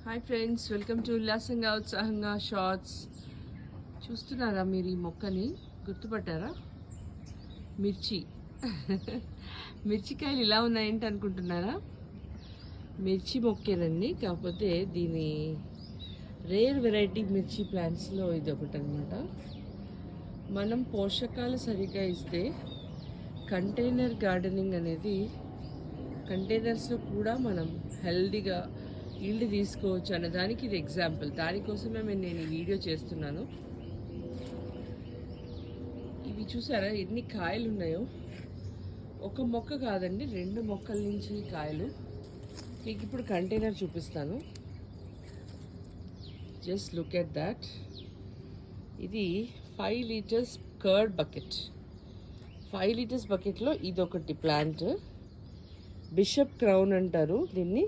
Hi friends, welcome to ఉల్లాసంగా ఉత్సాహంగా shorts. చూస్తున్నారా మీరు ఈ మొక్కని? గుర్తుపట్టారా? మిర్చి. మిర్చికాయలు ఇలా ఉన్నాయంటే అనుకుంటున్నారా? మిర్చి మొక్కేనండి, కాకపోతే దీని రేర్ వెరైటీ మిర్చి ప్లాంట్స్లో ఇది ఒకటి అనమాట. మనం పోషకాలు సరిగ్గా ఇస్తే కంటైనర్ గార్డెనింగ్ అనేది, కంటైనర్స్లో కూడా మనం హెల్దీగా ఈల్డ్ తీసుకోవచ్చు అన్నదానికి ఇది ఎగ్జాంపుల్. దానికోసమే నేను ఈ వీడియో చేస్తున్నాను. ఇవి చూసారా ఎన్ని కాయలు ఉన్నాయో? ఒక మొక్క కాదండి, 2 మొక్కల నుంచి కాయలు. మీకు ఇప్పుడు కంటైనర్ చూపిస్తాను. Just look at that. ఇది 5 లీటర్స్ కర్డ్ బకెట్. 5 లీటర్స్ బకెట్లో ఇదొకటి ప్లాంట్. బిషప్ క్రౌన్ అంటారు దీన్ని.